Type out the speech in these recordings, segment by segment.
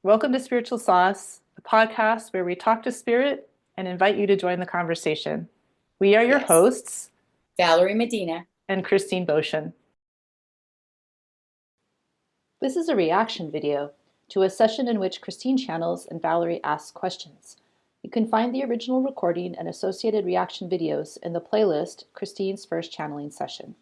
Welcome to Spiritual Sauce, the podcast where we talk to spirit and invite you to join the conversation. We are your Yes. hosts, Valerie Medina. and Christine Boshin. This is a reaction video to a session in which Christine channels and Valerie asks questions. You can find the original recording and associated reaction videos in the playlist Christine's First Channeling Session.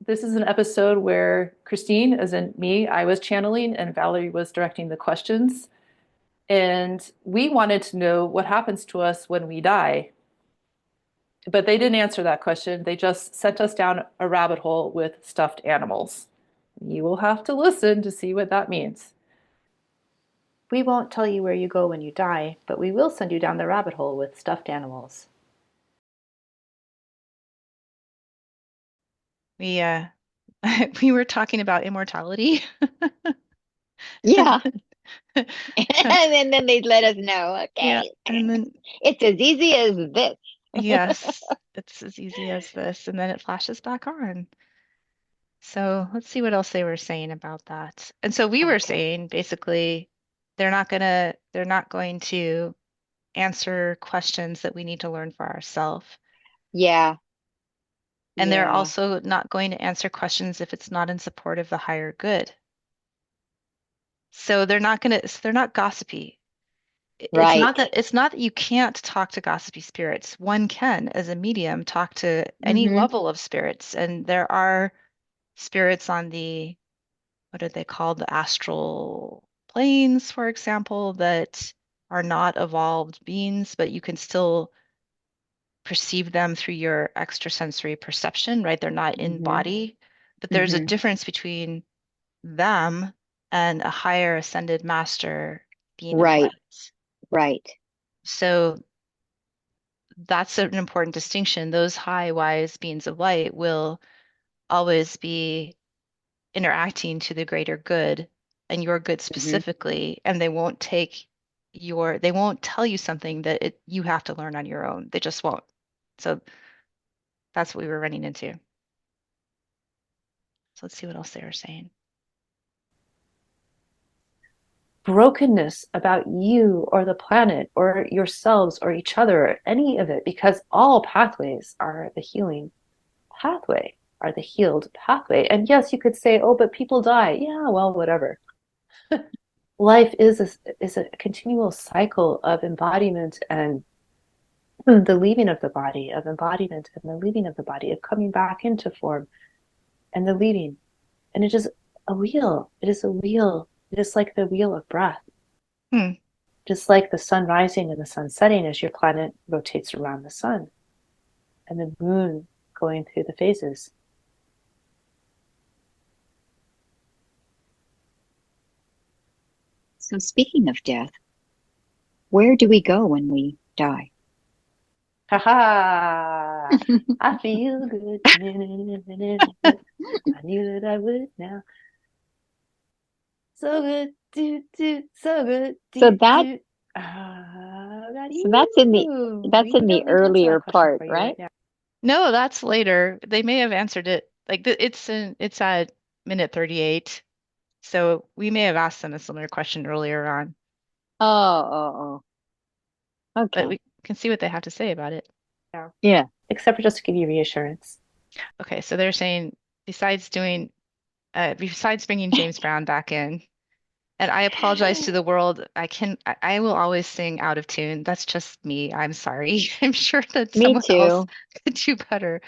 This is an episode where Christine, as in me, I was channeling and Valerie was directing the questions. And we wanted to know what happens to us when we die. But they didn't answer that question. They just sent us down a rabbit hole with stuffed animals. You will have to listen to see what that means. We won't tell you where you go when you die, but we will send you down the rabbit hole with stuffed animals. We we were talking about immortality. Yeah. And then they'd let us know, okay. Yeah, and then it's as easy as this. yes, it's as easy as this, and then it flashes back on. So let's see what else they were saying about that. And so we were saying basically they're not going to answer questions that we need to learn for ourselves. Yeah. And they're also not going to answer questions if it's not in support of the higher good. So they're not gossipy. Right. It's not that you can't talk to gossipy spirits. One can, as a medium, talk to any level of spirits. And there are spirits on the, what are they called? The astral planes, for example, that are not evolved beings, but you can still perceive them through your extrasensory perception, right? They're not in body, but there's a difference between them and a higher ascended master being of light. Right. So that's an important distinction. Those high, wise beings of light will always be interacting to the greater good and your good specifically, and they won't tell you something that you have to learn on your own. They just won't. So that's what we were running into. So let's see what else they were saying. Brokenness about you or the planet or yourselves or each other or any of it, because all pathways are the healing pathway, are the healed pathway. And yes, you could say, oh, but people die. Yeah, well, whatever. Life is a continual cycle of embodiment and the leaving of the body, of embodiment and the leaving of the body, of coming back into form and the leaving. And it is a wheel. It is a wheel. It is like the wheel of breath. Just like the sun rising and the sun setting as your planet rotates around the sun, and the moon going through the phases. So speaking of death, where do we go when we die? Ha ha! I feel good. I knew that I would now. So good, so good. So that's in the earlier part, right? No, that's later. They may have answered it. Like it's at minute 38. So we may have asked them a similar question earlier on. Oh. Okay. But we can see what they have to say about it. Yeah. Except for just to give you reassurance. Okay, so they're saying besides bringing James Brown back in, and I apologize to the world. I will always sing out of tune. That's just me. I'm sorry. I'm sure that Me someone else too. could do better.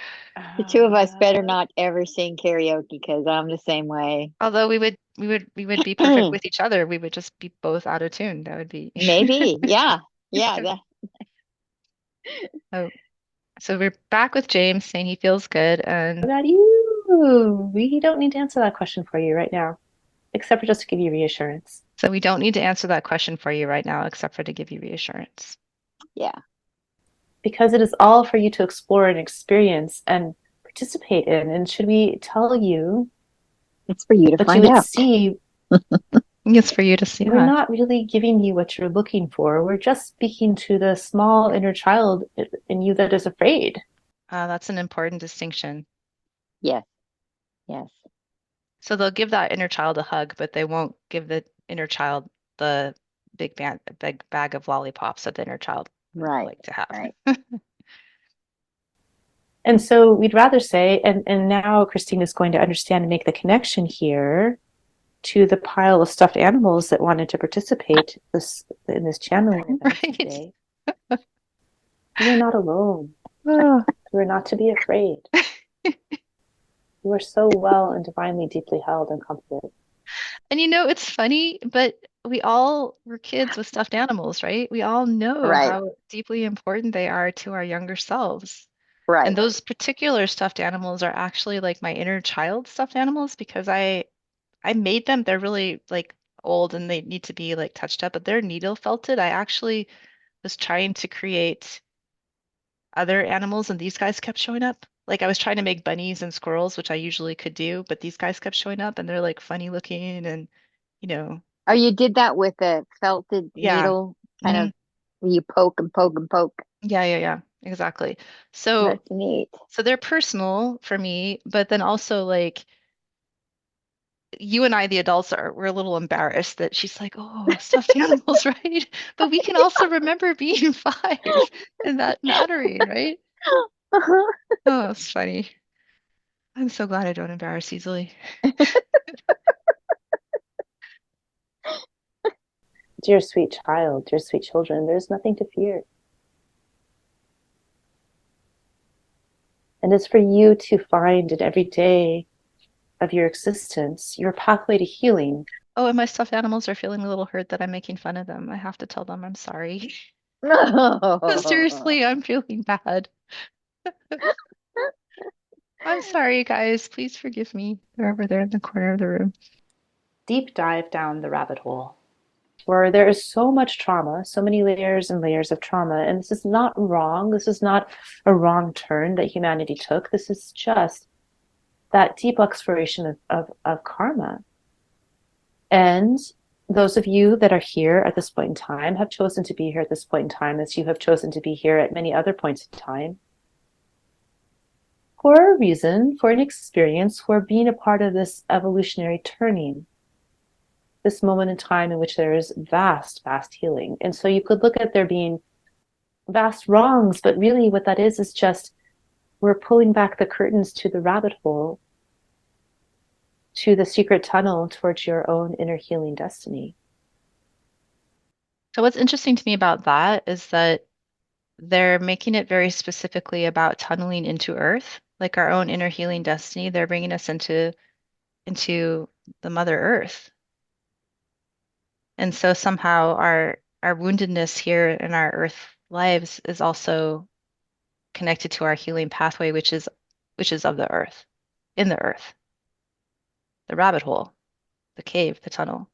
The two of us better not ever sing karaoke because I'm the same way. Although we would be perfect with each other. We would just be both out of tune. That would be maybe. Yeah. Yeah. Oh, so we're back with James saying he feels good, and What about you? We don't need to answer that question for you right now, except for just to give you reassurance. so we don't need to answer that question for you right now, except for to give you reassurance. Yeah. Because it is all for you to explore and experience and participate in. And should we tell you? It's for you to but find you would out. see. It's for you to see. We're not really giving you what you're looking for. We're just speaking to the small inner child in you that is afraid. That's an important distinction. Yes. So they'll give that inner child a hug, but they won't give the inner child the big bag of lollipops that the inner child would Right. like to have. Right. And so we'd rather say, and now Christine is going to understand and make the connection here to the pile of stuffed animals that wanted to participate in this channeling event Right. today. You are not alone. Oh. You are not to be afraid. You are so well and divinely deeply held and comforted. And it's funny, but we all were kids with stuffed animals, right? We all know Right. how deeply important they are to our younger selves. And Right. those particular stuffed animals are actually like my inner child stuffed animals because I made them. They're really like old and they need to be like touched up, but they're needle felted. I actually was trying to create other animals and these guys kept showing up. Like I was trying to make bunnies and squirrels, which I usually could do, but these guys kept showing up and they're like funny looking and you know, Oh, you did that with a felted yeah. needle, kind Hmm. of where you poke and poke and poke. Yeah, exactly. So That's neat. so they're personal for me, but then also like you and I, the adults, we're a little embarrassed that she's like, oh, stuffed animals, right? But we can also remember being 5 and that mattering, right? Oh, it's funny. I'm so glad I don't embarrass easily. Dear sweet child, dear sweet children, there's nothing to fear. And it's for you to find in every day of your existence your pathway to healing. Oh, and my stuffed animals are feeling a little hurt that I'm making fun of them. I have to tell them I'm sorry. Seriously, I'm feeling bad. I'm sorry, guys. Please forgive me. They're over there in the corner of the room. Deep dive down the rabbit hole where there is so much trauma, so many layers and layers of trauma. And this is not wrong. This is not a wrong turn that humanity took. This is just that deep exploration of karma. And those of you that are here at this point in time have chosen to be here at this point in time, as you have chosen to be here at many other points in time, for a reason, for an experience, for being a part of this evolutionary turning, this moment in time in which there is vast, vast healing. And so you could look at there being vast wrongs, but really what that is just we're pulling back the curtains to the rabbit hole, to the secret tunnel towards your own inner healing destiny. So what's interesting to me about that is that they're making it very specifically about tunneling into Earth, like our own inner healing destiny. They're bringing us into the Mother Earth. And so somehow our woundedness here in our Earth lives is also connected to our healing pathway, which is of the Earth, in the Earth, the rabbit hole, the cave, the tunnel,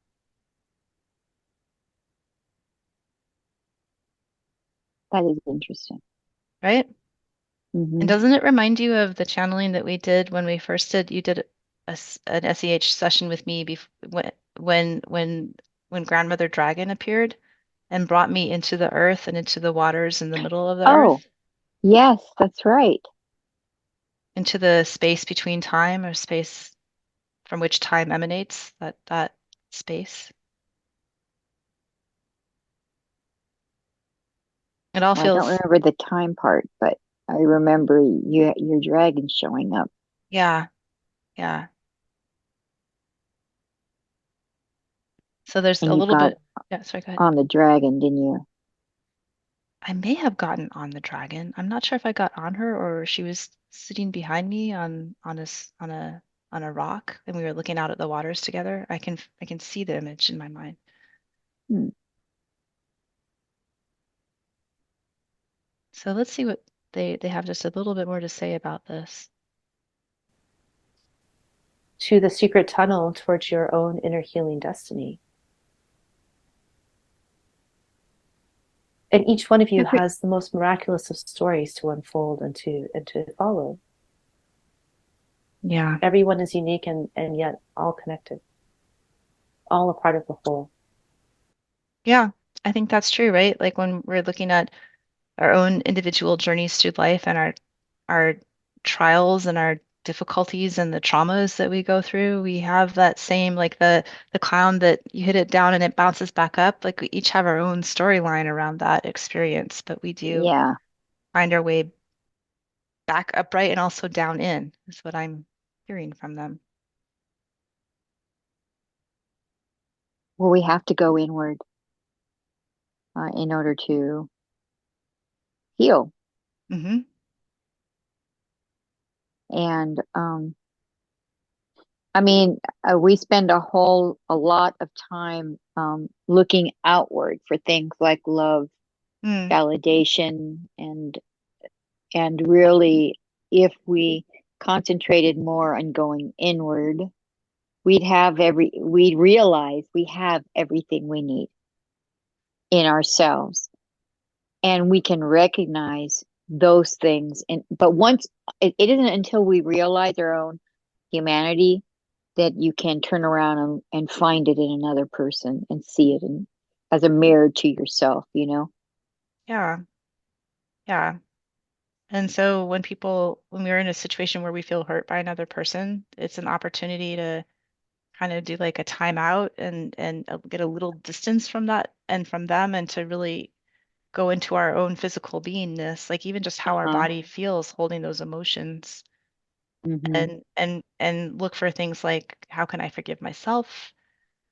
That is interesting. right? And Hmm. doesn't it remind you of the channeling that we did when we first you did an SEH session with me when Grandmother Dragon appeared and brought me into the earth and into the waters in the middle of the Oh, earth, yes, that's right. into the space between time or space from which time emanates, that space. It all Well, I don't feels, remember the time part, but I remember your dragon showing up, yeah, yeah. So there's and a you little got bit, yeah, sorry, go ahead. on the dragon, didn't you? I may have gotten on the dragon. I'm not sure if I got on her or she was sitting behind me on a rock and we were looking out at the waters together. I can see the image in my mind. Hmm. So let's see what they have just a little bit more to say about this. To the secret tunnel towards your own inner healing destiny. And each one of you Okay. has the most miraculous of stories to unfold and to follow. Yeah. Everyone is unique and yet all connected, all a part of the whole. Yeah, I think that's true, right? Like when we're looking at our own individual journeys through life and our trials and our difficulties and the traumas that we go through. We have that same, like the clown that you hit it down and it bounces back up. Like we each have our own storyline around that experience, but we do Yeah. find our way back upright and also down in, is what I'm hearing from them. Well, we have to go inward in order to heal. Hmm. And I mean, we spend a lot of time looking outward for things like love, Mm, validation, and really, if we concentrated more on going inward, we'd realize we have everything we need in ourselves, and we can recognize those things. And but once it isn't until we realize our own humanity that you can turn around and find it in another person and see it as a mirror to yourself, you know? yeah, yeah. And so when we're in a situation where we feel hurt by another person, it's an opportunity to kind of do like a timeout and get a little distance from that and from them and to really go into our own physical beingness, like even just how our Uh-huh. body feels holding those emotions Mm-hmm. and look for things like how can I forgive myself?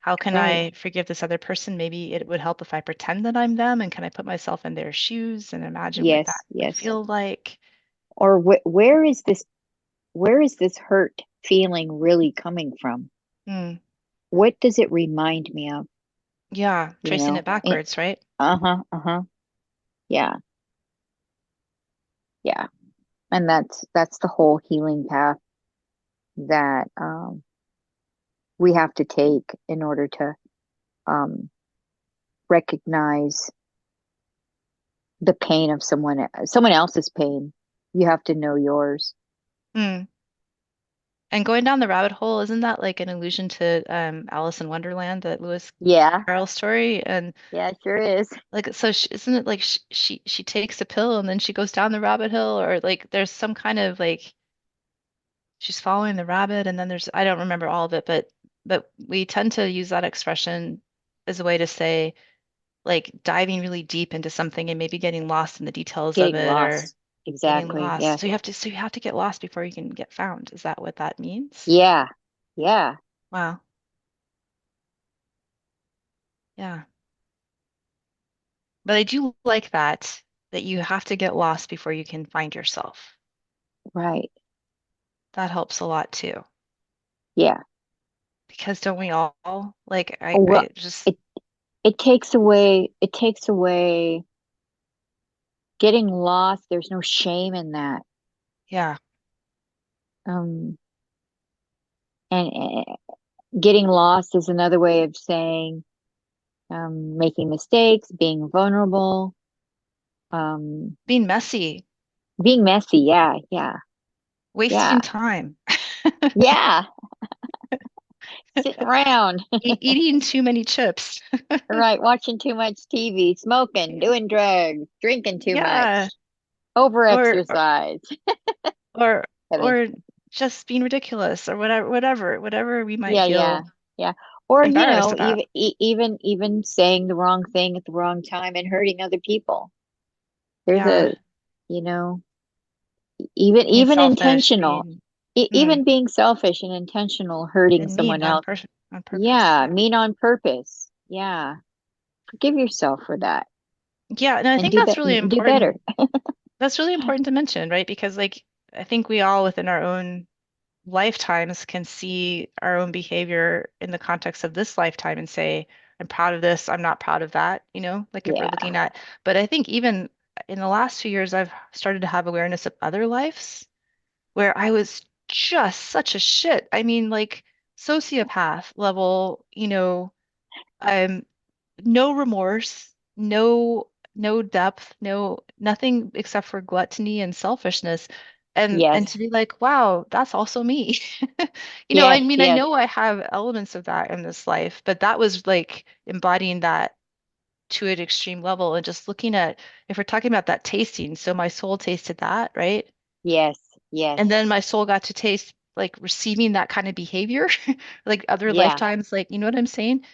How can Right. I forgive this other person? Maybe it would help if I pretend that I'm them and can I put myself in their shoes and imagine what that Yes, would yes. feel like? Or where is this hurt feeling really coming from? Hmm. What does it remind me of, Yeah, you tracing know? it backwards, right? Uh-huh, uh-huh. Yeah, yeah. And that's the whole healing path that we have to take in order to um recognize the pain of someone else's pain. You have to know yours. Hmm. And going down the rabbit hole, isn't that like an allusion to Alice in Wonderland, that Lewis Yeah, Carroll story? And yeah, it sure is. like, so isn't it like she takes a pill and then she goes down the rabbit hill, or like there's some kind of like she's following the rabbit, and then there's I don't remember all of it, but we tend to use that expression as a way to say like diving really deep into something and maybe getting lost in the details of Getting it or lost. getting Exactly. lost. Yes. So you have to get lost before you can get found. Is that what that means? Yeah. Yeah. Wow. Yeah. But I do like that you have to get lost before you can find yourself. Right. That helps a lot too. Yeah. Because don't we all like Oh, well, I just it it takes away getting lost. There's no shame in that. yeah. Um, and getting lost is another way of saying making mistakes, being vulnerable, um, Being messy, being messy. Yeah. Yeah. wasting Yeah. time, Yeah. Sitting around. eating too many chips. Right, watching too much TV, smoking, Yeah. doing drugs, drinking too Yeah. much, Or overexercise. or Kidding. or just being ridiculous or whatever we might Yeah, yeah, feel yeah. Or, embarrassed about. even saying the wrong thing at the wrong time and hurting other people. There's Yeah. a, you know, even Being even selfish, intentional, being even being selfish and intentional, hurting and mean someone else. on purpose. Yeah, Yeah. mean on purpose. Yeah, forgive yourself for that Yeah, and I and think that's really do better. important. That's really important to mention, right? Because like I think we all within our own lifetimes can see our own behavior in the context of this lifetime and say, I'm proud of this, I'm not proud of that, like if we're Yeah. looking at, but I think even in the last few years, I've started to have awareness of other lives where I was just such a shit. I mean, like sociopath level, um, no remorse, no depth, nothing except for gluttony and selfishness. And Yes. to be like, wow, that's also me. I Yes. mean, I Yes. know I have elements of that in this life, but that was like embodying that to an extreme level and just looking at if we're talking about that tasting, so my soul tasted that, right? Yes. And Yes. then my soul got to taste like receiving that kind of behavior, like other Yeah. lifetimes, like, you know what I'm saying?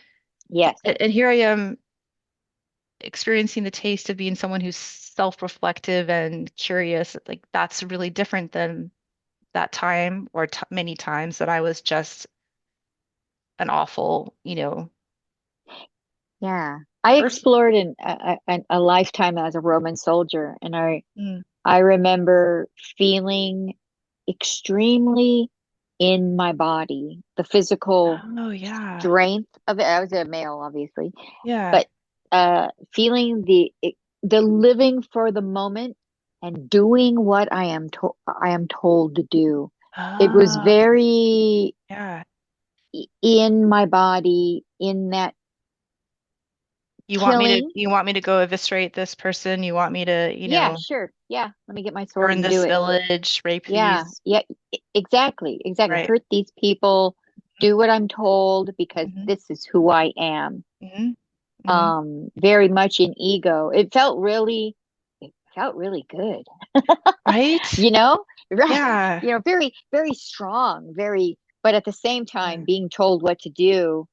Yes. And here I am experiencing the taste of being someone who's self-reflective and curious. Like that's really different than that time or t many times that I was just an awful, Yeah. I person. explored a lifetime as a Roman soldier, and Mm. I remember feeling extremely in my body, the physical Oh yeah. strength of it. I was a male, obviously, Yeah. but feeling the living for the moment and doing what I am told to do. It was Oh, very yeah. in my body, in that killing. You want me to go eviscerate this person? You want me to, Yeah, sure. Yeah, let me get my sword burn and do this it. village, rape Yeah, these, yeah, exactly, exactly. right? Hurt these people, do what I'm told because Hmm. this is who I am. Hmm. Hmm. Very much in ego. It felt really good. Right? You know? Right. Yeah. Very, very strong, but at the same time, Yeah. being told what to do,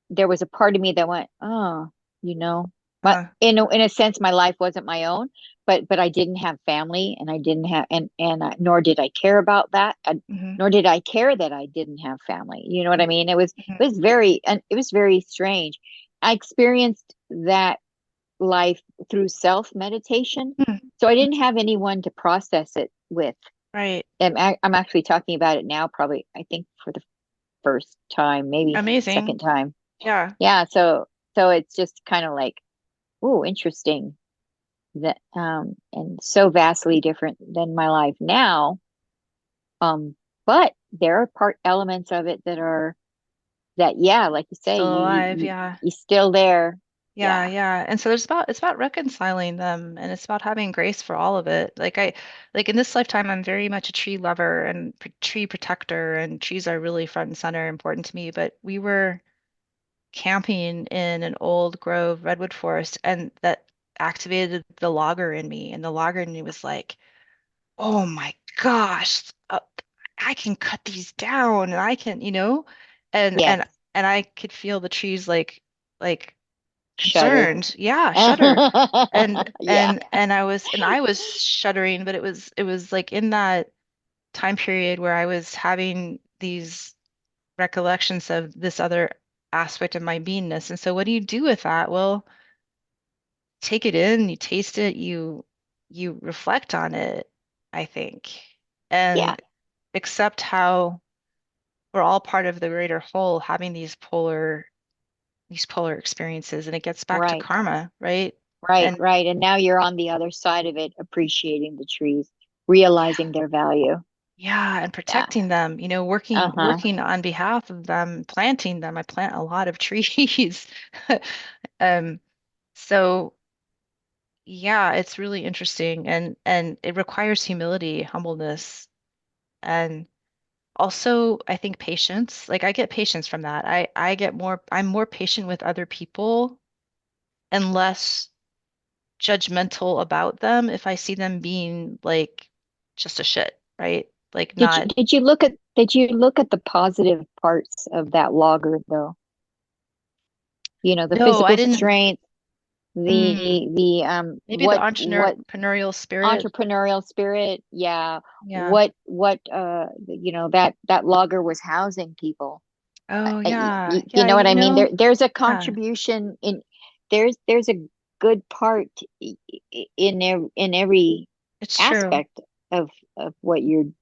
there was a part of me that went, oh, you know, but Uh, in a sense, my life wasn't my own, but I didn't have family, and I didn't have, and nor did I care about that, hmm. nor did I care that I didn't have family. You know what I mean? It was very strange. I experienced that life through self meditation, Hmm. so I didn't have anyone to process it with. Right. I'm actually talking about it now, probably, I think for the first time, maybe Amazing. second time. Yeah. Yeah, so it's just kind of like, oh, interesting that and so vastly different than my life now. Um, but there are part elements of it that are that, yeah, like you say, Still alive. Yeah. you still there. Yeah, Yeah, yeah. And so it's about reconciling them and it's about having grace for all of it. Like in this lifetime I'm very much a tree lover and tree protector and trees are really front and center important to me, but we were camping in an old grove redwood forest and that activated the logger in me and the logger in me was like, "Oh my gosh, I can cut these down and I can, and yes, and and I could feel the trees like shudder. concerned. Yeah, shudder. And Yeah, and I was shuddering, but it was like in that time period where I was having these recollections of this other aspect of my beingness. And so what do you do with that? Well, take it in, you taste it, you reflect on it, I think, yeah, and accept how we're all part of the greater whole, having these polar experiences, and it gets back to right, karma, right? right, And right. And now you're on the other side of it, appreciating the trees, realizing their value. yeah, and Yeah. protecting them, Uh-huh. working on behalf of them, planting them. I plant a lot of trees. Um, so yeah, it's really interesting and it requires humility, humbleness, and also I think patience. Like I get patience from that. I'm more patient with other people and less judgmental about them if I see them being like just a shit, right? Like not, Did you look at the positive parts of that logger though? The no, I physical didn't. strength, Mm, maybe the what entrepreneurial spirit. entrepreneurial spirit, yeah, Yeah. that logger was housing people. Oh yeah. You Yeah, know what I mean? There's a yeah, contribution there's a good part in every it's true. aspect of what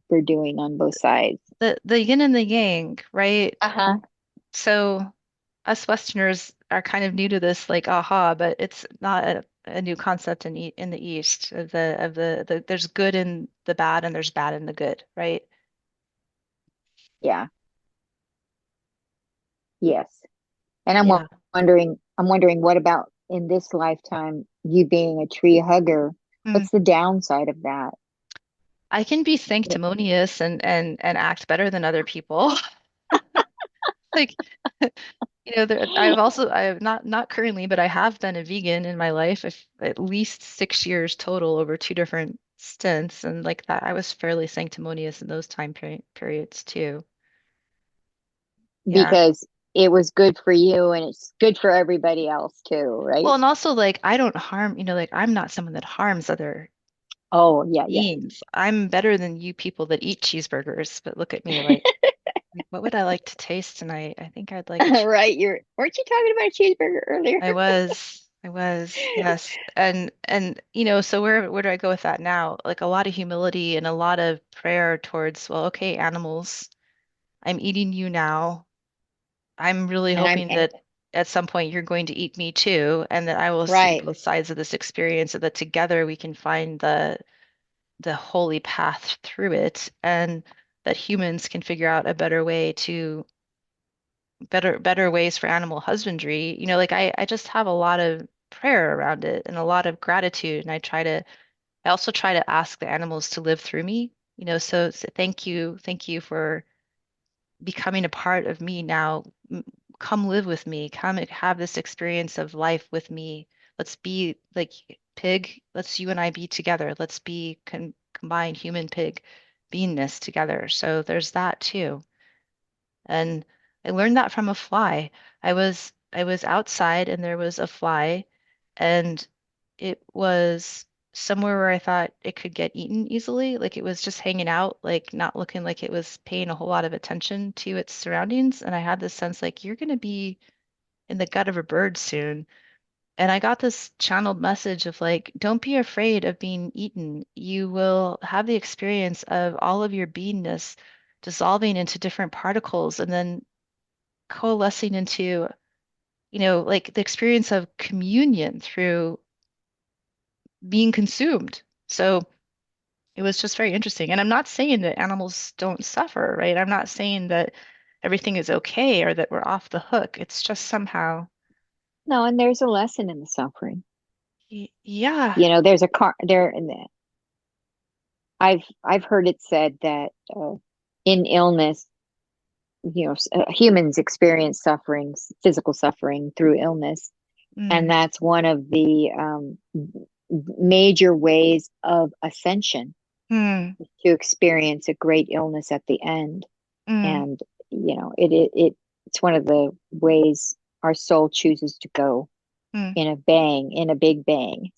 we're doing on both sides. The yin and the yang, right? Uh-huh. So us Westerners are kind of new to this, like aha, but it's not a new concept in the East of the there's good in the bad and there's bad in the good, right? Yeah. Yes. And Yeah. I'm wondering what about in this lifetime, you being a tree hugger? Hmm. What's the downside of that? I can be Yeah. sanctimonious and act better than other people. Like, I have not currently, but I have been a vegan in my life, if, at least 6 years total over two different stints, and like that, I was fairly sanctimonious in those periods too. Yeah. because it was good for you and it's good for everybody else too, right? Well, and also like I don't harm, like I'm not someone that harms other Oh, yeah, yeah. beings. I'm better than you people that eat cheeseburgers, but look at me like, what would I like to taste tonight? I think I'd like a cheese. Right, weren't you talking about a cheeseburger earlier? I was, yes. And so where do I go with that now? Like a lot of humility and a lot of prayer towards, well, okay, animals, I'm eating you now. I'm really And I'm hoping that at some point you're going to eat me too, and that I will see right. both sides of this experience so that together we can find the holy path through it, and that humans can figure out a better way to better ways for animal husbandry. Like I just have a lot of prayer around it and a lot of gratitude, and I also try to ask the animals to live through me. So thank you for becoming a part of me now. Come live with me. Come and have this experience of life with me. Let's be like pig. Let's you and I be together. Let's be combined human pig beingness together. So there's that too. And I learned that from a fly. I was outside and there was a fly, and it was somewhere where I thought it could get eaten easily. Like it was just hanging out, like not looking like it was paying a whole lot of attention to its surroundings. And I had this sense like you're gonna be in the gut of a bird soon. And I got this channeled message of like, don't be afraid of being eaten. You will have the experience of all of your beingness dissolving into different particles and then coalescing into, like the experience of communion through being consumed. So it was just very interesting. And I'm not saying that animals don't suffer, right? I'm not saying that everything is okay or that we're off the hook. It's just somehow, No, and there's a lesson in the suffering. yeah. There's a car there, and I've heard it said that in illness, humans experience sufferings, physical suffering through illness, and Mm, that's one of the major ways of ascension, mm, to experience a great illness at the end. mm, And it's one of the ways our soul chooses to go mm, in a big bang,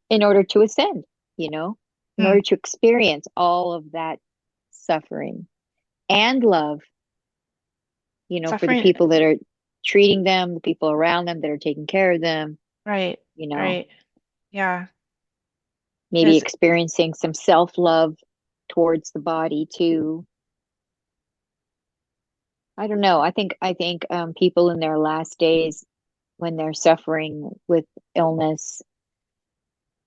in order to ascend, you know, in mm. order to experience all of that suffering and love, for the Suffering, people that are treating them, the people around them that are taking care of them, right, you know, right. Yeah. maybe Because, experiencing some self-love towards the body too. I don't know. I think people in their last days, when they're suffering with illness,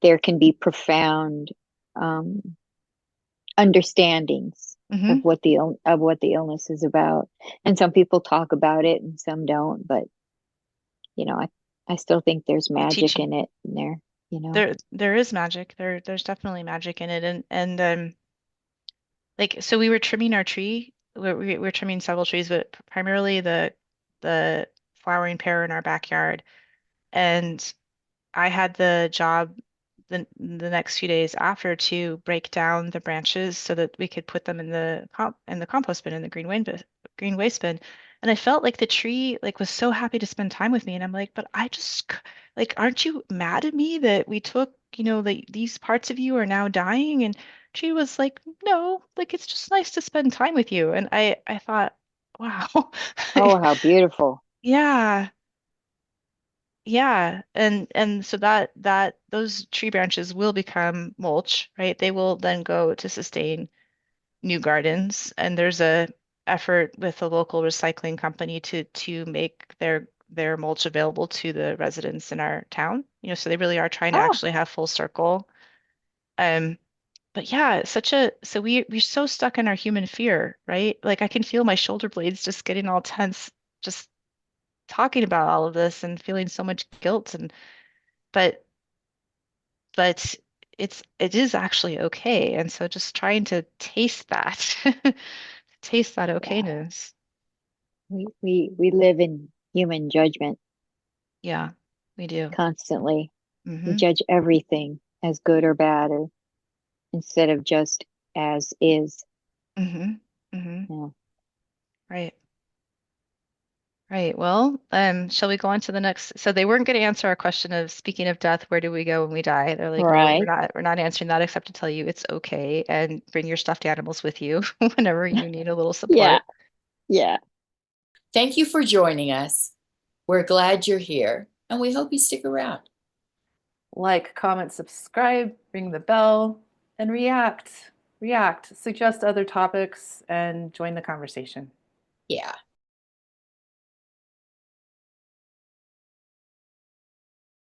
there can be profound um, understandings hmm of what the illness is about. And some people talk about it, and some don't. But I still think there's the magic teaching. in it in there. You know. There is magic. There's definitely magic in it. And like so we were trimming our tree. We were trimming several trees, but primarily the flowering pear in our backyard. And I had the job the next few days after to break down the branches so that we could put them in the compost bin in the green waste bin. And I felt like the tree like was so happy to spend time with me. And I'm like, but like, aren't you mad at me that we took, these parts of you are now dying? And she was like, no, like it's just nice to spend time with you. And I thought, wow, Oh, how beautiful. yeah. Yeah, and so that those tree branches will become mulch, right? They will then go to sustain new gardens, and there's a effort with a local recycling company to make their mulch available to the residents in our town. So they really are trying to Oh, actually have full circle. Um, but yeah, it's such a so we're so stuck in our human fear, right? Like I can feel my shoulder blades just getting all tense, just talking about all of this and feeling so much guilt and but but it is actually okay. And so just trying to taste that, taste that yeah. okayness. We live in human judgment Yeah, we do. constantly. We Hmm judge everything as good or bad, or instead of just as is. Mm-hmm. Mm-hmm. Yeah. Right. Right. Well, shall we go on to the next? So they weren't going to answer our question of speaking of death, where do we go when we die? They're like, well, Right. we're not answering that except to tell you it's okay and bring your stuffed animals with you whenever you need a little Yeah. support. Yeah. Thank you for joining us. We're glad you're here, and we hope you stick around. Like, comment, subscribe, ring the bell, and react. React. Suggest other topics and join the conversation. Yeah.